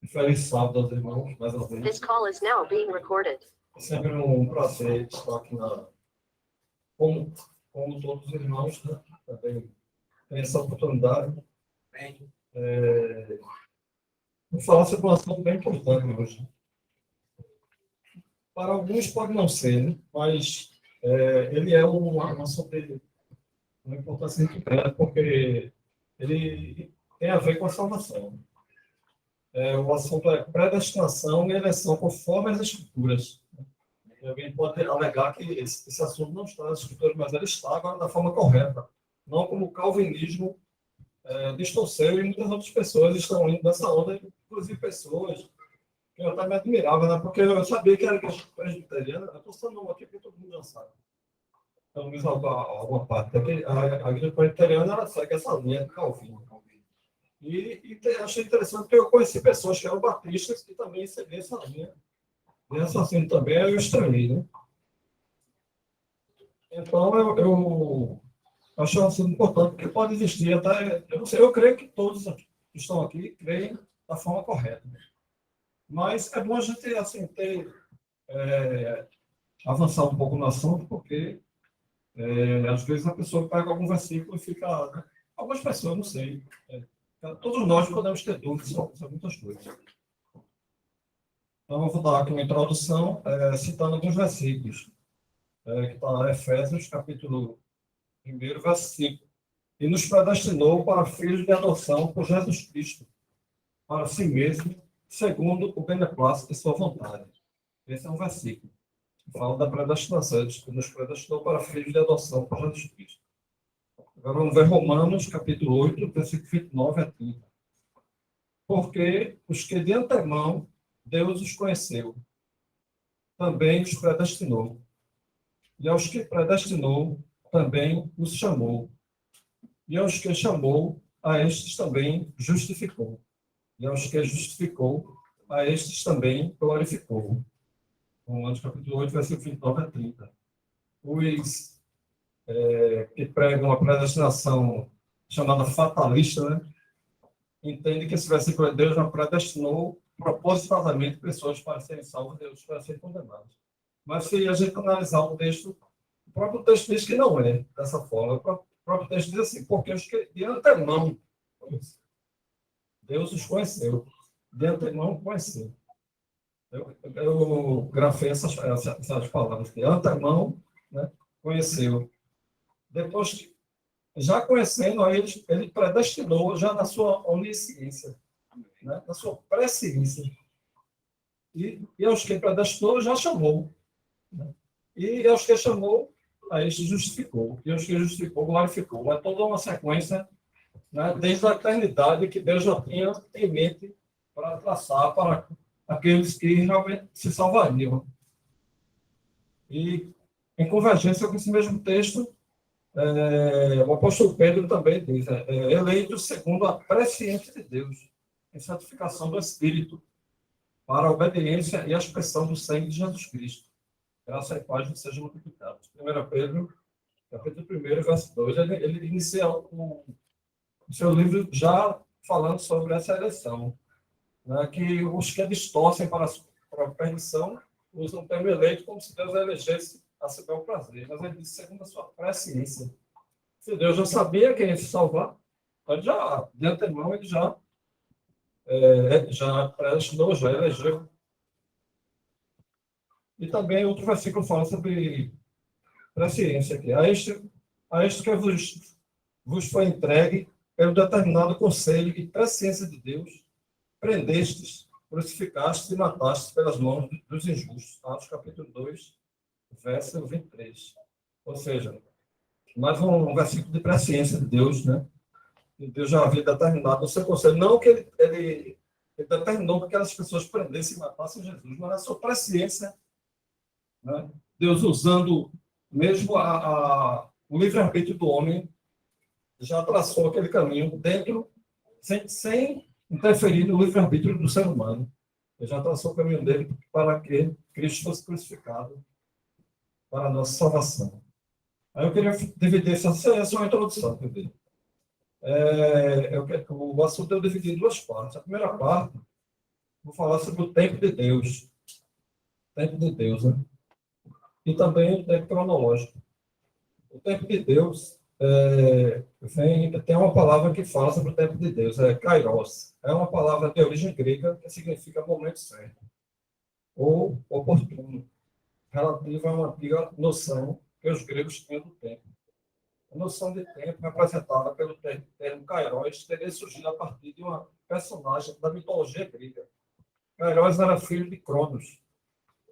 Feliz sábado aos irmãos, mais uma This vez. call is now being recorded. É sempre um prazer estar aqui como todos os irmãos, né? Também tem essa oportunidade. Vou falar sobre um assunto bem importante hoje. Para alguns pode não ser, né? Mas ele é um assunto de uma importância muito grande, porque ele tem a ver com a salvação. O assunto é predestinação e eleição conforme as Escrituras. E alguém pode alegar que esse assunto não está nas Escrituras, mas ele está agora da forma correta. Não como o calvinismo distorceu e muitas outras pessoas estão indo nessa onda, inclusive pessoas que eu até me admirava, né? Porque eu sabia que era presbiteriana. Eu estou falando aqui porque todo mundo já sabe. Pelo menos alguma parte. A igreja presbiteriana ela segue essa linha de Calvino. E achei interessante porque eu conheci pessoas que eram batistas que também seguiam essa linha. E essa assim também eu estranhei, né? Então, eu acho um assunto importante, porque pode existir até... Eu não sei, eu creio que todos que estão aqui creem da forma correta. Mas é bom a gente, assim, avançar um pouco no assunto, porque às vezes a pessoa pega algum versículo e fica... Né? Algumas pessoas, não sei. Todos nós podemos ter dúvidas sobre muitas coisas. Então, eu vou dar aqui uma introdução, citando alguns versículos, que está em Efésios, capítulo 1, versículo. E nos predestinou para filhos de adoção por Jesus Cristo, para si mesmo, segundo o beneplácito de sua vontade. Esse é um versículo. Fala da predestinação. Ele nos predestinou para filhos de adoção por Jesus Cristo. Agora vamos ver Romanos, capítulo 8, versículo 29 a 30. Porque os que de antemão Deus os conheceu, também os predestinou. E aos que predestinou, também os chamou. E aos que chamou, a estes também justificou. E aos que justificou, a estes também glorificou. Romanos capítulo 8, versículo 29 a 30. Os que pregam a predestinação chamada fatalista, né? Entende que esse versículo de Deus já predestinou propositadamente pessoas para serem salvas, Deus para serem condenados. Mas se a gente analisar o texto, o próprio texto diz que não é dessa forma. O próprio texto diz assim, porque os que de antemão Deus os conheceu, de antemão conheceu. Eu grafei essas palavras, de antemão, né, conheceu. Depois que já conhecendo, aí ele predestinou já na sua onisciência, né? Na sua presciência. E aos que predestinou, já chamou. Né? E aos que chamou, aí se justificou. E aos que justificou, glorificou. É toda uma sequência, né? Desde a eternidade que Deus já tinha em mente para traçar para aqueles que realmente se salvariam. E, em convergência com esse mesmo texto, o apóstolo Pedro também diz, eleito segundo a presciência de Deus, em santificação do Espírito, para a obediência e a expressão do sangue de Jesus Cristo. Graça e paz sejam multiplicados. 1 Pedro, capítulo 1, verso 2, ele inicia o seu livro já falando sobre essa eleição, né, que os que distorcem para a perdição usam o termo eleito como se Deus elegesse a seu bel prazer, mas ele diz segundo a sua presciência. Se Deus já sabia quem ia se salvar, então já, de antemão, ele já predestinou, já elegeu. E também outro versículo fala sobre presciência aqui. A este que vos foi entregue pelo determinado conselho e presciência de Deus, prendestes, crucificastes e matastes pelas mãos dos injustos. Atos capítulo 2, verso 23. Ou seja, mais um versículo de presciência de Deus, né? Que Deus já havia determinado o seu conselho. Não que ele determinou que aquelas pessoas prendessem e matassem Jesus, mas a sua presciência, né? Deus usando mesmo o livre-arbítrio do homem, já traçou aquele caminho dentro, sem interferir no livre-arbítrio do ser humano. Ele já traçou o caminho dele para que Cristo fosse crucificado para a nossa salvação. Aí eu queria dividir essa é uma introdução. O assunto eu dividi em duas partes. A primeira parte vou falar sobre o tempo de Deus. O tempo de Deus, né? E também o tempo cronológico. O tempo de Deus tem uma palavra que fala sobre o tempo de Deus, é kairos. É uma palavra de origem grega que significa momento certo, ou oportuno, relativa a uma antiga noção que os gregos tinham do tempo. A noção de tempo, representada pelo termo kairos, teria surgido a partir de uma personagem da mitologia grega. Kairos era filho de Cronos,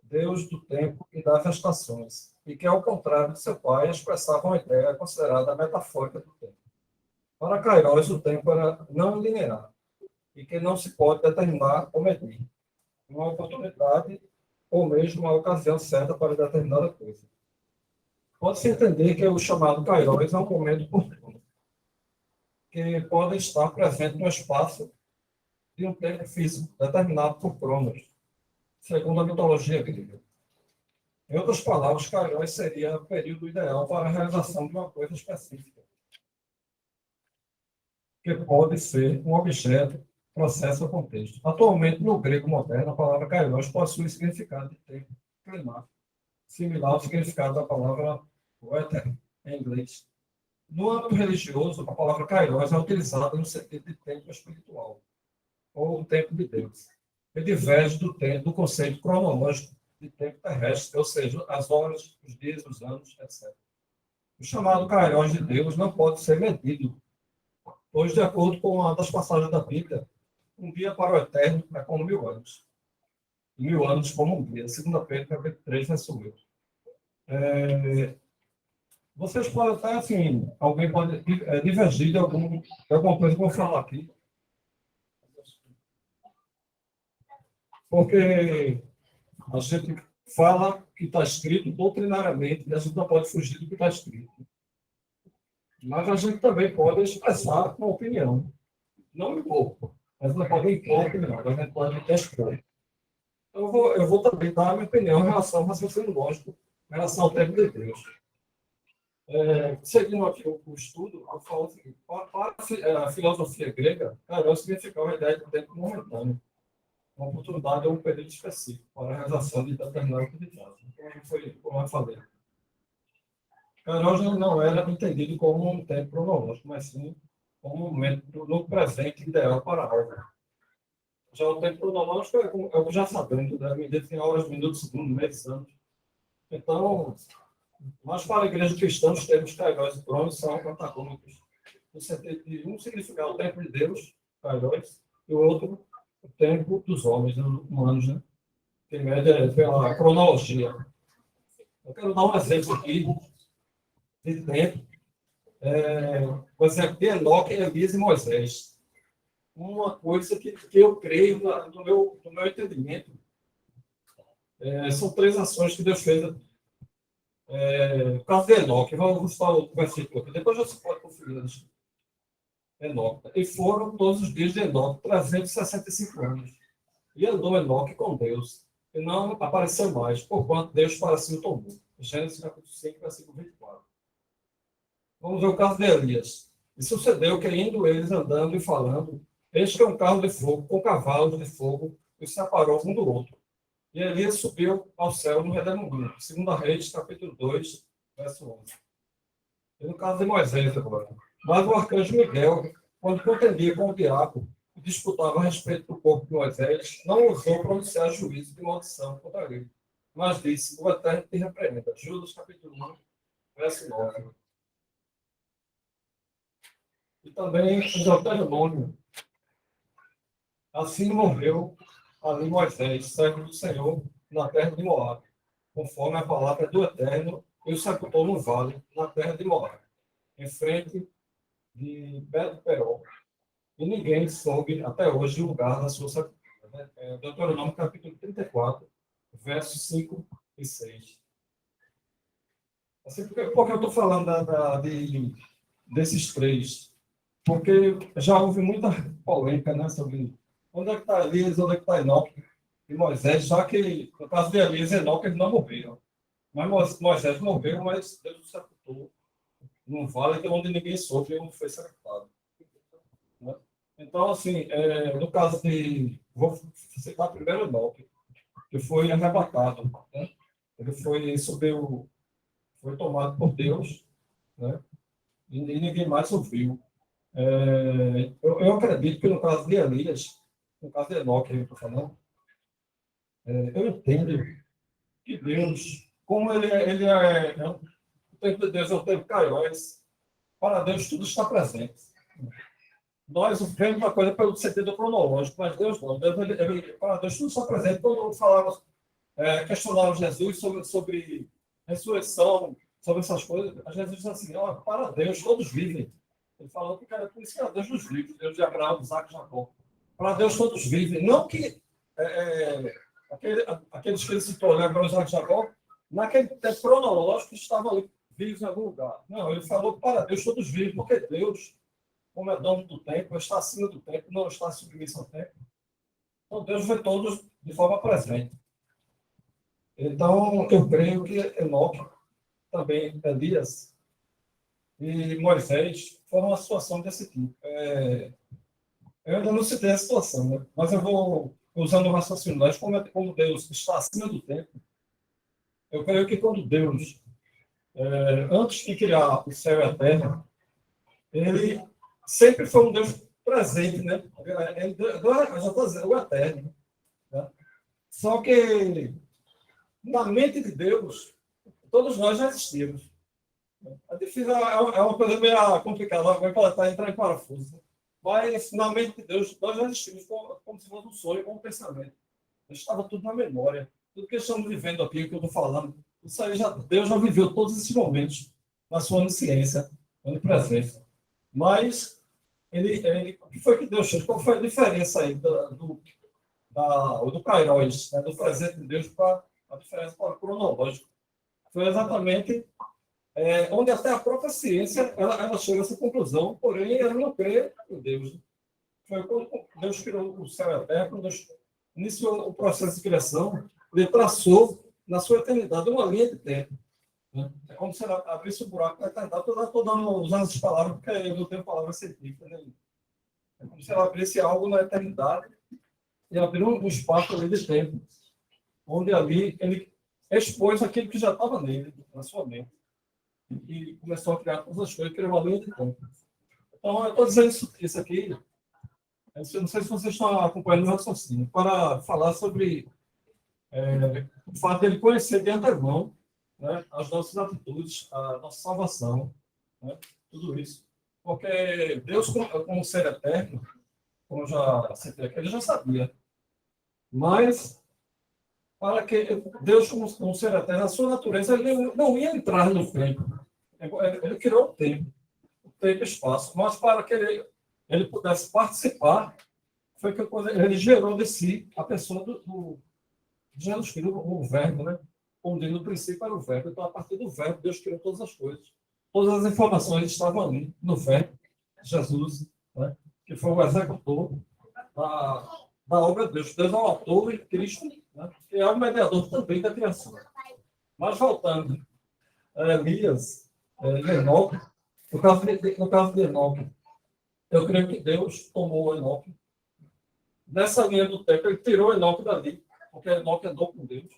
deus do tempo e das estações, e que, ao contrário de seu pai, expressava uma ideia considerada metafórica do tempo. Para Kairos, o tempo era não linear, e que não se pode determinar ou medir. Uma oportunidade ou mesmo uma ocasião certa para determinada coisa. Pode-se entender que o chamado Kairos é um momento oportuno, que pode estar presente no espaço de um tempo físico, determinado por Cronos, segundo a mitologia grega. Em outras palavras, Kairos seria o período ideal para a realização de uma coisa específica, que pode ser um objeto, processo ou contexto. Atualmente, no grego moderno, a palavra Kairos possui significado de tempo climático, similar ao significado da palavra weather, em inglês. No âmbito religioso, a palavra Kairos é utilizada no sentido de tempo espiritual, ou tempo de Deus. Ele diverge do conceito cronológico de tempo terrestre, ou seja, as horas, os dias, os anos, etc. O chamado Kairos de Deus não pode ser medido, pois, de acordo com uma das passagens da Bíblia, um dia para o eterno é como 1000 anos. E 1000 anos como um dia. 2 Pedro, capítulo 3, verso 8. Vocês podem até, assim, alguém pode divergir de alguma coisa que eu vou falar aqui. Porque a gente fala que está escrito doutrinariamente e a gente não pode fugir do que está escrito. Mas a gente também pode expressar uma opinião. Não impor, mas não pode impor a opinião, a gente pode expor. Eu vou também dar a minha opinião em relação ao raciocínio lógico, em relação ao tempo de Deus. Seguindo aqui o estudo, eu falo o seguinte: para a filosofia grega, Kairos significava a ideia de tempo momentâneo, uma oportunidade ou um período específico para a realização de determinada atividade. Então, foi como eu falei. Kairos não era entendido como um tempo cronológico, mas sim como um momento no presente ideal para algo. Já o tempo cronológico eu já sabendo, né? Medida em horas, minutos, segundos, meses, anos. Então, mas para a igreja cristã, os termos Kairos e Cronos são antagônicos, no sentido de um significar o tempo de Deus, Kairos, e o outro, o tempo dos homens, humanos, né? Que mede pela cronologia. Eu quero dar um exemplo aqui de tempo. Por exemplo, de Enoque, Elias e Moisés. Uma coisa que eu creio, no meu entendimento, são 3 ações que Deus fez. O caso de Enoque, vamos falar o versículo aqui, depois você pode conferir. Enoque. E foram todos os dias de Enoque 365 anos. E andou Enoque com Deus. E não apareceu mais, porquanto Deus para si o tomou. Gênesis capítulo 5, versículo 24. Vamos ver o caso de Elias. E sucedeu que, indo eles andando e falando, eis que um carro de fogo, com cavalos de fogo, os separou um do outro. E Elias subiu ao céu no redemoinho. 2 Reis, capítulo 2, verso 11. E no caso de Moisés agora. Mas o arcanjo Miguel, quando contendia com o diabo e disputava a respeito do corpo de Moisés, não ousou pronunciar juízo de maldição contra ele, mas disse: o Eterno te repreenda. Judas, capítulo 1, verso 9. E também o Deuteronômio. Assim morreu ali Moisés, servo do Senhor, na terra de Moabe, conforme a palavra do Eterno, e o sepultou no vale, na terra de Moabe, em frente de Beto-Peró. E ninguém soube até hoje o lugar da sua sepultura. Deuteronômio capítulo 34, versos 5 e 6. Assim, por que eu estou falando desses 3? Porque já houve muita polêmica, né, sobre onde é que está Elias, onde é que está Enoque e Moisés, já que, no caso de Elias e Enoque, eles não morreram. Mas Moisés morreu, mas Deus o sepultou num vale onde ninguém soube onde foi sepultado. Né? Então, assim, no caso de. Vou citar primeiro Enoque, que foi arrebatado. Né? Ele foi tomado por Deus, né? E ninguém mais ouviu. Eu acredito que no caso de Elias, no caso de Enoque, eu estou falando, eu entendo que Deus, como o tempo de Deus é o tempo Kairos, para Deus tudo está presente. Nós vemos uma coisa pelo sentido cronológico, mas Deus não. Para Deus tudo está presente. Quando falava, questionava Jesus sobre ressurreição, sobre essas coisas, a Jesus disse assim, ó, para Deus todos vivem. Ele falou que era por isso que era Deus dos vivos, Deus de Abraão, Isaac e Jacó. Para Deus todos vivem. Não que aqueles que ele citou, né, Abraão, Isaac e Jacó, naquele tempo cronológico estavam ali vivos em algum lugar. Não, ele falou que para Deus todos vivem, porque Deus, como é dono do tempo, está acima do tempo, não está submisso ao tempo. Então, Deus vê todos de forma presente. Então, eu creio que Enoque, também Elias e Moisés foram uma situação desse tipo. Eu ainda não citei a situação, né? Mas eu vou usando o raciocínio. Mas como Deus está acima do tempo, eu creio que quando Deus, antes de criar o céu e a terra, ele sempre foi um Deus presente, né? Eu já estou dizendo, o eterno. Né? Só que, na mente de Deus, todos nós já existimos. É difícil, é uma coisa meio complicada, vai estar entrando em parafuso. Mas, na mente de Deus, nós já existimos como se fosse um sonho, como um pensamento. Estava tudo na memória. Tudo que estamos vivendo aqui, que eu estou falando, isso aí Deus já viveu todos esses momentos na sua onisciência, onipresença. Mas, o que foi que Deus fez? Qual foi a diferença aí do Kairos, né, do presente de Deus para a diferença para o cronológico? Foi exatamente onde até a própria ciência ela chega a essa conclusão, porém ela não crê em Deus. Foi quando Deus criou o céu e a terra, quando Deus iniciou o processo de criação, ele traçou na sua eternidade uma linha de tempo. Né? É como se ela abrisse o buraco da eternidade. Eu estou usando essas palavras porque eu não tenho palavras científicas. Né? É como se ela abrisse algo na eternidade e abriu um espaço ali de tempo, onde ali ele expôs aquilo que já estava nele, na sua mente. E começou a criar todas as coisas, criou uma linha de tempo. Então, eu estou dizendo isso aqui, eu não sei se vocês estão acompanhando o raciocínio, para falar sobre o fato de ele conhecer de antemão, né, as nossas atitudes, a nossa salvação, né, tudo isso. Porque Deus, como ser eterno, como eu já citei aqui, ele já sabia. Mas, para que Deus, como ser eterno, a sua natureza, ele não ia entrar no tempo. Ele criou o tempo e espaço. Mas para que ele pudesse participar, foi que ele gerou de si a pessoa do Jesus Cristo, o verbo, né? Como diz no princípio era o verbo. Então, a partir do verbo, Deus criou todas as coisas. Todas as informações estavam ali, no verbo, Jesus, né? Que foi o executor da obra de Deus. Deus é o autor e Cristo, né? Que é o mediador também da criação. Mas voltando, Elias, Enoque, no caso de Enoque, eu creio que Deus tomou Enoque nessa linha do tempo, ele tirou Enoque dali, porque Enoque andou com Deus,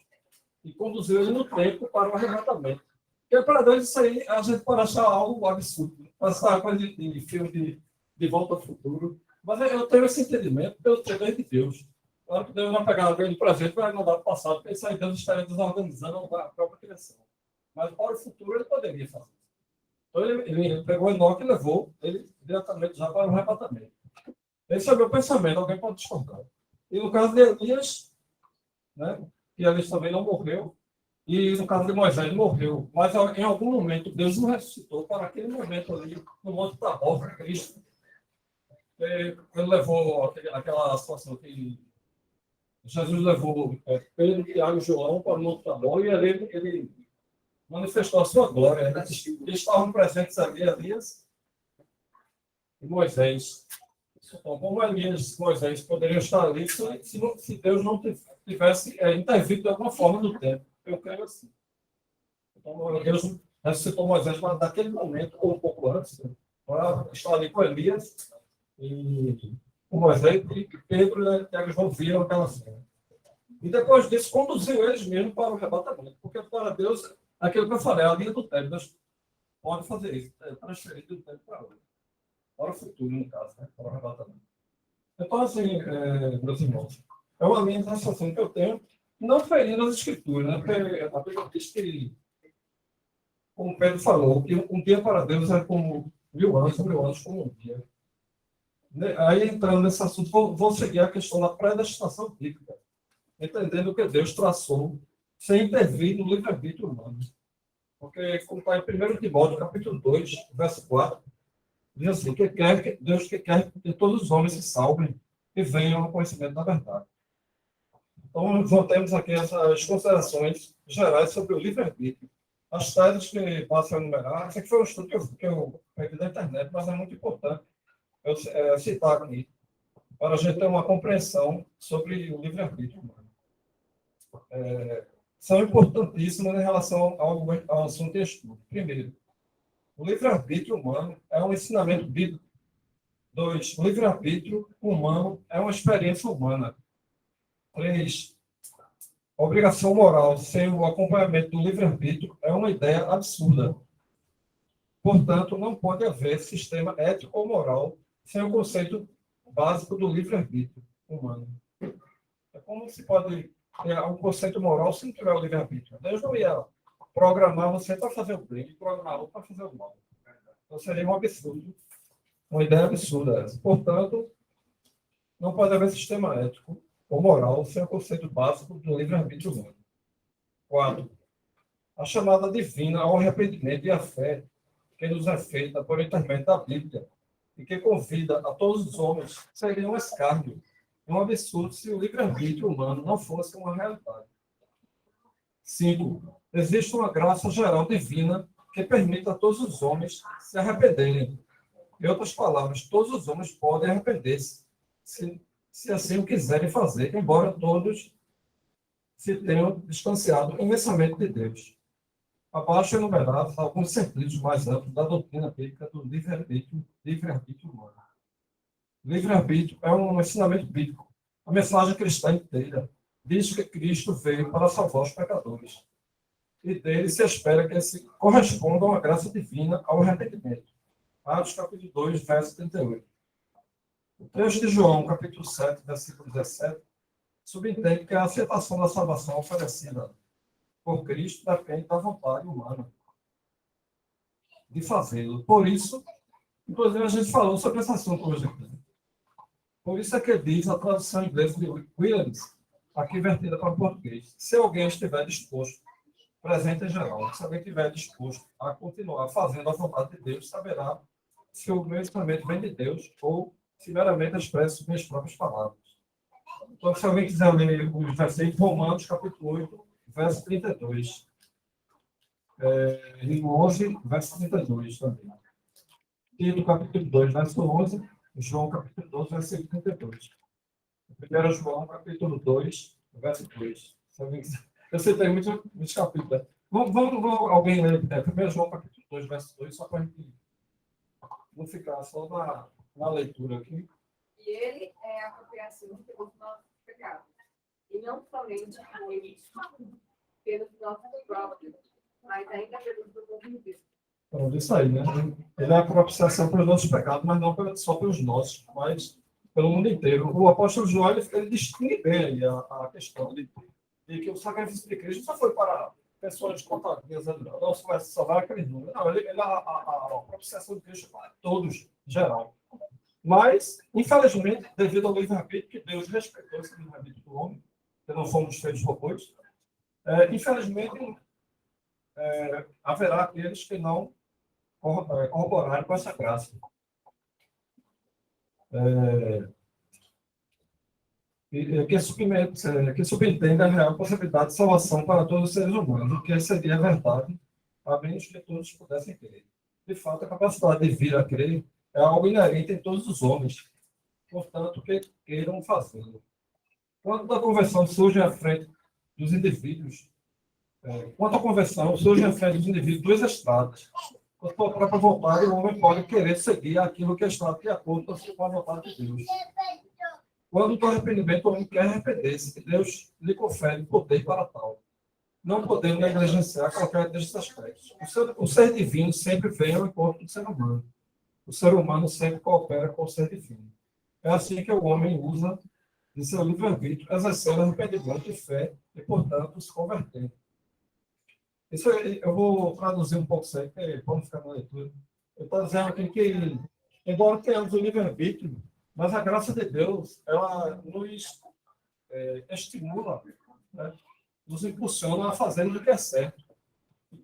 e conduziu ele no tempo para o arrebatamento. Porque para Deus isso aí, a gente pode achar algo absurdo, passar coisa de filme de Volta ao Futuro, mas eu tenho esse entendimento pelo poder de Deus. Claro que Deus vai pegar alguém do presente e vai mandar para o passado, porque isso aí Deus estaria desorganizando a própria criação. Mas para o futuro ele poderia fazer. Então ele pegou Enoque e levou ele diretamente já para o arrebatamento. Esse é o meu pensamento, alguém pode discordar. E no caso de Elias, né, que Elias também não morreu, e no caso de Moisés, ele morreu. Mas em algum momento, Deus o ressuscitou para aquele momento ali, no Monte Tabor, Cristo. Ele levou aquela situação que Jesus levou Pedro, Tiago e João para o Monte Tabor, e ali ele manifestou a sua glória. Né? Eles estavam presentes ali, Elias e Moisés. Então, como Elias e Moisés poderiam estar ali se Deus não tivesse intervido de alguma forma no tempo. Eu creio assim. Então, Deus ressuscitou Moisés naquele momento, ou um pouco antes, para estar ali com Elias e com Moisés e Pedro e Tiago e João viram aquela cena. E depois disso, conduziu eles mesmo para o arrebatamento. Porque para Deus, aquilo que eu falei, a linha do tempo, Deus pode fazer isso, transferir do tempo para hoje. Para o futuro, no caso, né? Para o arrebatamento. Então, assim, meus irmãos, é uma linha de raciocínio que eu tenho, não ferindo as escrituras, né? Porque a Bíblia diz que, como Pedro falou, que um dia para Deus é como 1.000 anos como um dia. Aí, entrando nesse assunto, vou seguir a questão da predestinação bíblica, entendendo que Deus traçou sem intervir no livre-arbítrio humano. Porque, como está em 1 Timóteo, capítulo 2, verso 4, diz assim, Deus que quer que todos os homens se salvem e venham ao conhecimento da verdade. Então, voltemos aqui essas considerações gerais sobre o livre-arbítrio. As teses que passam a enumerar, esse aqui foi um estudo que eu peguei da internet, mas é muito importante eu citar aqui, para a gente ter uma compreensão sobre o livre-arbítrio humano. São importantíssimas em relação ao assunto de estudo. Primeiro, o livre-arbítrio humano é um ensinamento bíblico. 2, o livre-arbítrio humano é uma experiência humana. 3, a obrigação moral sem o acompanhamento do livre-arbítrio é uma ideia absurda. Portanto, não pode haver sistema ético ou moral sem o conceito básico do livre-arbítrio humano. É como se pode ter um conceito moral se não tiver o livre-arbítrio. Deus não ia programar você para fazer o bem, programar outro para fazer o mal. Então, seria um absurdo, uma ideia absurda essa. Portanto, não pode haver sistema ético ou moral sem o conceito básico do livre-arbítrio humano. 4. A chamada divina ao arrependimento e à fé que nos é feita por intermédio da Bíblia e que convida a todos os homens seria um escárnio, um absurdo se o livre-arbítrio humano não fosse uma realidade. 5. Existe uma graça geral divina que permite a todos os homens se arrependerem. Em outras palavras, todos os homens podem arrepender-se, se assim o quiserem fazer, embora todos se tenham distanciado imensamente de Deus. Abaixo enumerados alguns sentidos mais amplos da doutrina bíblica do livre-arbítrio humano. Livre-arbítrio é um ensinamento bíblico. A mensagem cristã inteira diz que Cristo veio para salvar os pecadores. E dele se espera que eles correspondam à graça divina ao arrependimento. Atos capítulo 2, verso 38. O trecho de João, capítulo 7, versículo 17, subentende que a aceitação da salvação oferecida por Cristo depende da vontade humana de fazê-lo. Por isso, inclusive a gente falou sobre esse assunto hoje aqui. Por isso é que diz a tradução inglesa de Williams, aqui vertida para o português. Se alguém estiver disposto, presente em geral, se alguém estiver disposto a continuar fazendo a vontade de Deus, saberá se o meu ensinamento vem de Deus ou se meramente expresso minhas próprias palavras. Então, se alguém quiser ler os versículos, Romanos, capítulo 8, verso 32. E 11, verso 32 também. Tito, capítulo 2, verso 11. João, capítulo 12, versículo 32. 1 João, capítulo 2, verso 2. Eu citei muitos capítulos. Vamos alguém ler 1 João, capítulo 2, verso 2, só para a gente não ficar só na leitura aqui. E ele é a apropriação pelos nossos pecados. E não somente pelos nossos próprios, mas ainda pelos do mundo inteiro. Então, isso aí, né? Ele é a propiciação pelos nossos pecados, mas não só pelos nossos, mas pelo mundo inteiro. O apóstolo João, ele distingue bem aí a questão de que o sacrifício de Cristo só foi para pessoas contadinhas, não só vai salvar aqueles números. Não, a propiciação de Cristo para todos, em geral. Mas, infelizmente, devido ao livre-arbítrio, que Deus respeitou esse livre-arbítrio do homem, que não fomos feitos robôs, infelizmente, haverá aqueles que não corroborarem com essa graça. Que subentende a real possibilidade de salvação para todos os seres humanos, o que seria verdade, a menos que todos pudessem crer. De fato, a capacidade de vir a crer é algo inerente em todos os homens, portanto, que queiram fazê-lo. Quando a conversão surge à frente dos indivíduos, duas estradas. Com a sua própria vontade, o homem pode querer seguir aquilo que está de acordo com a vontade de Deus. Quando do arrependimento, o homem quer arrepender-se, Deus lhe confere poder para tal. Não podemos negligenciar qualquer desses aspectos. O ser divino sempre vem ao encontro do ser humano. O ser humano sempre coopera com o ser divino. É assim que o homem usa de seu livre-arbítrio, exercendo arrependimento e fé, e, portanto, se convertendo. Isso eu vou traduzir um pouco isso aí, porque vamos ficar na leitura. Eu estou dizendo aqui que, embora tenhamos o livre-arbítrio, mas a graça de Deus, ela nos estimula, né? Nos impulsiona a fazer o que é certo.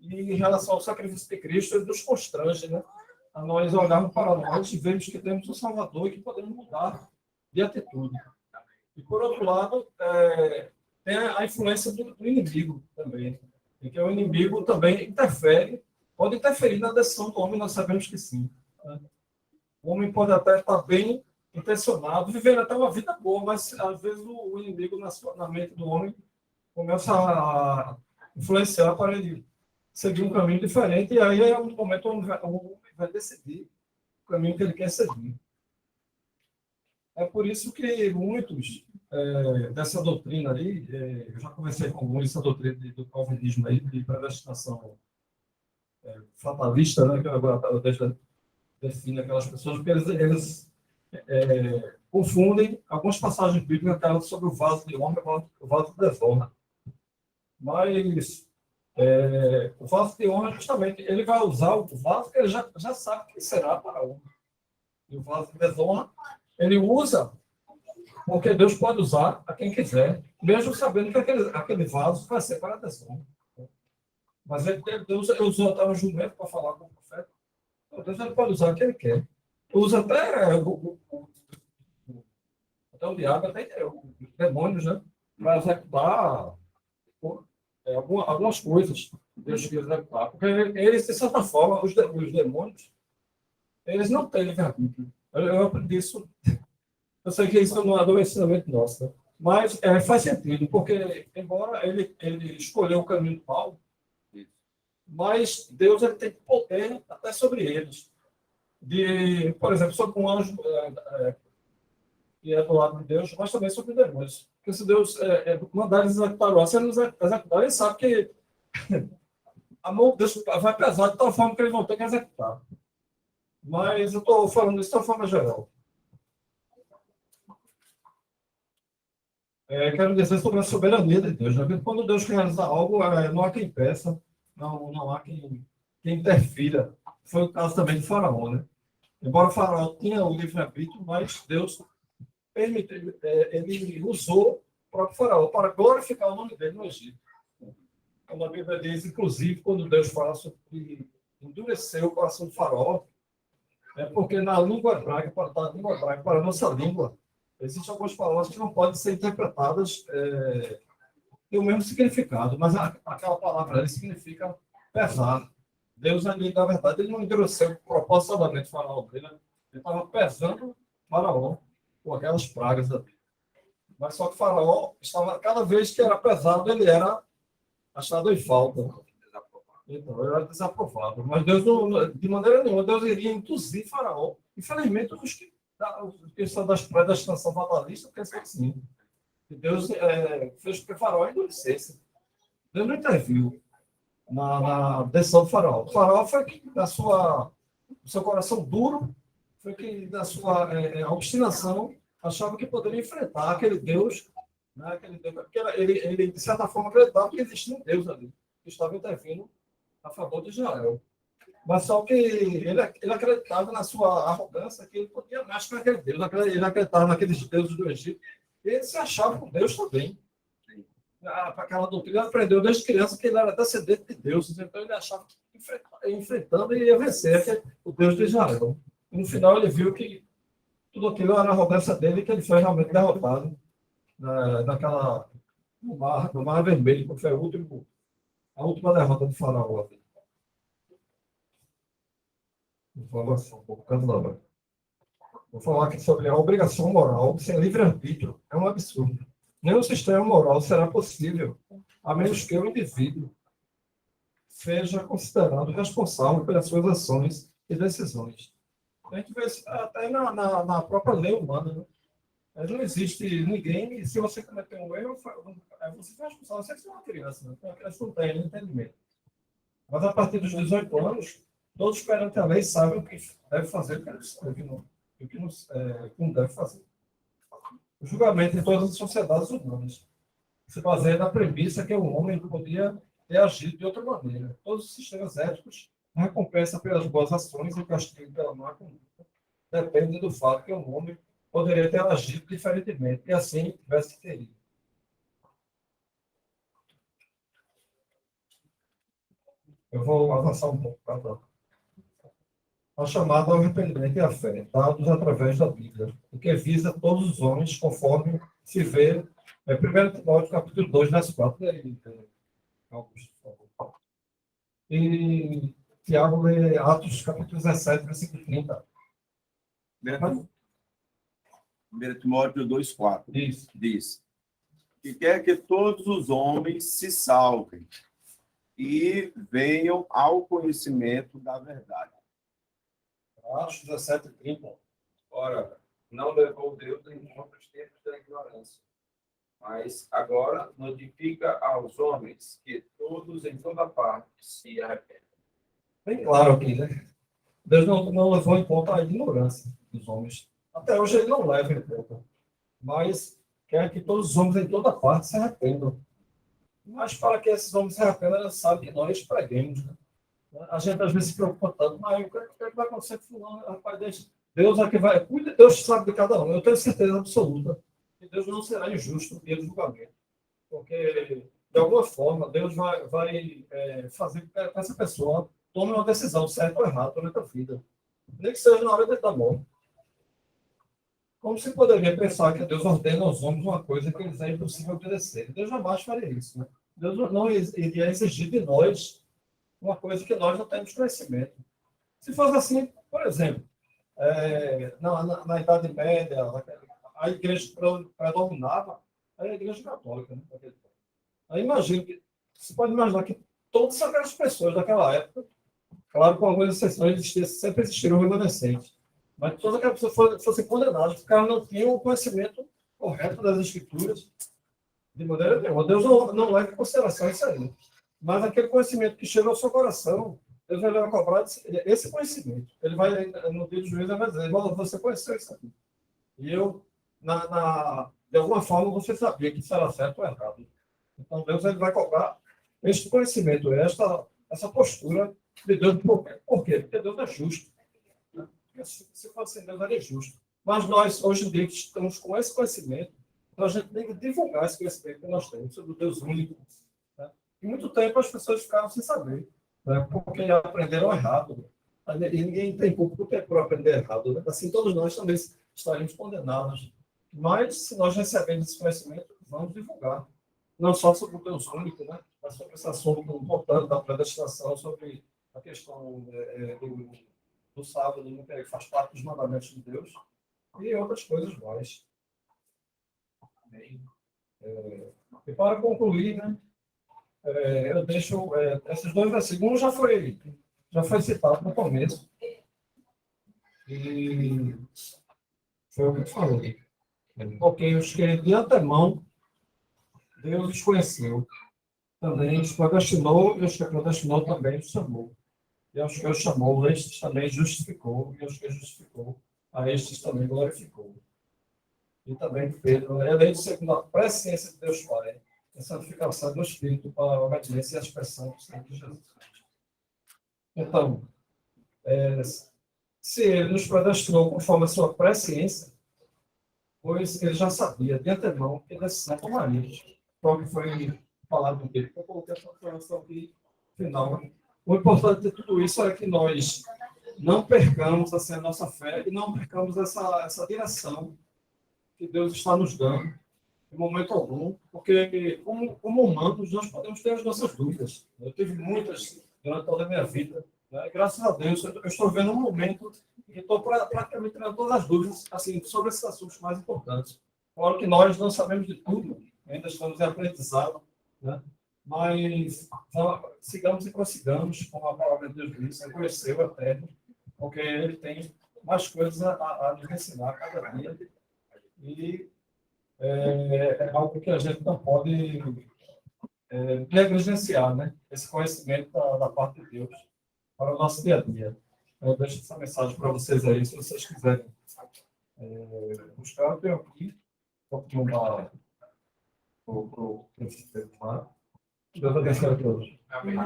E em relação ao sacrifício de Cristo, ele nos constrange, né? A nós olharmos para nós e vermos que temos um Salvador e que podemos mudar de atitude. E, por outro lado, tem a influência do inimigo também. E que o inimigo também interfere, pode interferir na decisão do homem, nós sabemos que sim. Né? O homem pode até estar bem intencionado, viver até uma vida boa, mas às vezes o inimigo na mente do homem começa a influenciar para ele seguir um caminho diferente, e aí é um momento onde o homem vai decidir o caminho que ele quer seguir. É por isso que muitos dessa doutrina aí, eu já conversei com alguns dessa doutrina do calvinismo aí, de predestinação fatalista, né, que agora eu defino aquelas pessoas, porque eles confundem algumas passagens bíblicas que falam sobre o vaso de honra e o vaso de desonra. Mas o vaso de honra, justamente, ele vai usar o vaso que ele já sabe que será para a honra. E o vaso de desonra, ele usa porque Deus pode usar a quem quiser, mesmo sabendo que aquele vaso vai ser para a desonra. Mas Deus usou até um jumento para falar com o profeta. Então, Deus ele pode usar quem ele quer. Usa até o diabo, até os demônios, né? Para executar algumas coisas que Deus quer executar. Porque eles, de certa forma, os demônios, eles não têm livre-arbítrio. Eu aprendi isso. Eu sei que isso não é do ensinamento nosso, né? Mas faz sentido, porque, embora ele escolheu o caminho do mal, mas Deus ele tem poder até sobre eles. Por exemplo, sobre um anjo que é do lado de Deus, mas também sobre demônios. Porque se Deus mandar eles executar o se eles executar, ele sabe que a mão de Deus vai pesar de tal forma que eles vão ter que executar. Mas eu estou falando isso de uma forma geral. Quero dizer sobre a soberania de Deus. Né? Quando Deus realiza algo, não há quem peça, não há quem interfira. Foi o caso também de Faraó. Né? Embora Faraó tinha o livre-arbítrio, mas Deus permitiu, ele usou o próprio Faraó para glorificar o nome dele no Egito. Como a Bíblia diz, inclusive, quando Deus fala sobre endurecer o coração do Faraó, porque na língua hebraica, para a nossa língua, existem algumas palavras que não podem ser interpretadas tem o mesmo significado, mas aquela palavra ali significa pesar. Deus, ali, na verdade, ele não endureceu proporcionalmente o Faraó dele, né? Ele estava pesando o Faraó com aquelas pragas ali. Mas só que o Faraó estava, cada vez que era pesado, ele era achado em falta. Então, ele era desaprovado. Mas Deus, de maneira nenhuma, Deus iria induzir Faraó. Infelizmente, os que são das predestinação fatalista pensam assim. Que Deus fez com que Faraó endurecesse. Deus não interviu na decisão do Faraó. O Faraó foi que, no seu coração duro, foi que, na sua obstinação, achava que poderia enfrentar aquele Deus, né, porque ele, de certa forma, acreditava que existia um Deus ali, que estava intervindo a favor de Israel. Mas só que ele acreditava na sua arrogância que ele podia mais que aquele Deus. Ele acreditava naqueles deuses do Egito. E ele se achava com Deus também. Aquela doutrina, ele aprendeu desde criança que ele era descendente de Deus. Então ele achava que enfrentando ele ia vencer o Deus de Israel. E no final ele viu que tudo aquilo era a arrogância dele e que ele foi realmente derrotado no Mar Vermelho, que foi a última derrota do Faraó. Informação, um pouco cansadora. Vou falar aqui sobre a obrigação moral sem livre-arbítrio. É um absurdo. Nenhum sistema moral será possível, a menos que o indivíduo seja considerado responsável pelas suas ações e decisões. A gente vê isso até na própria lei humana. Né? Mas não existe ninguém, e se você cometer um erro, você faz responsável. Você é uma criança, né? A criança não tem entendimento. Mas a partir dos 18 anos, todos perante a lei sabem o que deve fazer e o que não deve fazer. O julgamento em todas as sociedades humanas se baseia na premissa que o homem podia ter agido de outra maneira. Todos os sistemas éticos, a recompensa pelas boas ações e o castigo pela má conduta, depende do fato que o homem poderia ter agido diferentemente e assim tivesse terido. Eu vou avançar um pouco, tá? A chamada ao arrependimento e à fé, dados através da Bíblia, o que visa todos os homens, conforme se vê em 1 Timóteo, capítulo 2, verso 4. E aí, Augusto, por favor. E Tiago lê Atos, capítulo 17, versículo 30. 1 Timóteo 2,4 Isso. diz que quer que todos os homens se salvem e venham ao conhecimento da verdade. Atos 17, 30. Ora, não levou Deus em muitos tempos da ignorância, mas agora notifica aos homens que todos em toda parte se arrependem. Bem claro aqui, né? Deus não levou em conta a ignorância dos homens. Até hoje ele não leva em conta. Mas quer que todos os homens em toda parte se arrependam. Mas para que esses homens se arrependam, eles sabem que nós preguemos, né? A gente às vezes se preocupa tanto, mas o que vai acontecer com fulano? Rapaz, Deus é que vai. Deus sabe de cada um. Eu tenho certeza absoluta que Deus não será injusto no dia do julgamento. Porque, de alguma forma, Deus vai fazer com que essa pessoa tome uma decisão certa ou errada durante a vida. Nem que seja na hora da morte. Como se poderia pensar que Deus ordena aos homens uma coisa que eles é impossível obedecer? Deus jamais faria isso, né? Deus não iria exigir de nós uma coisa que nós não temos conhecimento. Se fosse assim, por exemplo, na Idade Média, a igreja predominava a igreja católica, né? Aí você pode imaginar que todas aquelas pessoas daquela época, claro, com algumas exceções, sempre existiram remanescentes, mas todas aquelas pessoas fossem condenadas, porque elas não tinham o conhecimento correto das escrituras, de maneira nenhuma. Deus não leva em consideração isso aí. Mas aquele conhecimento que chega ao seu coração, Deus vai cobrar esse conhecimento. Ele vai, no dia do juízo, ele vai dizer: você conheceu isso aqui. E eu, de alguma forma, você sabia que isso era certo ou errado. Então, Deus ele vai cobrar este conhecimento, essa postura de Deus. Por quê? Porque Deus é justo. Se fosse assim, Deus era justo. Mas nós, hoje em dia, estamos com esse conhecimento, então a gente tem que divulgar esse conhecimento que nós temos sobre o Deus único. E muito tempo as pessoas ficaram sem saber, né? Porque aprenderam errado. E ninguém tem culpa por aprender errado, né? Assim, todos nós também estaremos condenados. Mas, se nós recebemos esse conhecimento, vamos divulgar. Não só sobre o Deus único, né? Mas sobre esse assunto importante da predestinação, sobre a questão do sábado, que faz parte dos mandamentos de Deus, e outras coisas mais. E para concluir, né? Eu deixo esses dois versículos, já foi citado no começo. E foi o que eu falei. Porque os que de antemão Deus os conheceu. Também os predestinou, e os que predestinou também os chamou. E aos que os chamou, estes também justificou, e aos que justificou, a estes também glorificou. E também Pedro, eleito segundo a presciência de Deus Pai, a santificação do Espírito para a obediência e a expressão do Senhor Jesus Cristo. Então, se ele nos predestinou conforme a sua presciência, pois ele já sabia de antemão que decisão tomaria. Qual que foi falado dele? Eu coloquei essa informação aqui final. O importante de tudo isso é que nós não percamos assim, a nossa fé e não percamos essa direção que Deus está nos dando em momento algum, porque como humanos nós podemos ter as nossas dúvidas. Eu tive muitas durante toda a minha vida, né? E, graças a Deus eu estou vendo um momento que estou praticamente tendo todas as dúvidas assim, sobre esses assuntos mais importantes. Claro que nós não sabemos de tudo, ainda estamos em aprendizado, né? Mas sigamos e prossigamos, como a palavra de Deus diz, reconhecer o Eterno, porque ele tem mais coisas a nos ensinar cada dia. e é algo que a gente não pode negligenciar, né? Esse conhecimento da parte de Deus para o nosso dia a dia. Eu deixo essa mensagem para vocês aí, se vocês quiserem buscar, eu tenho aqui, vou mandar para o Deus abençoe a todos. Amém.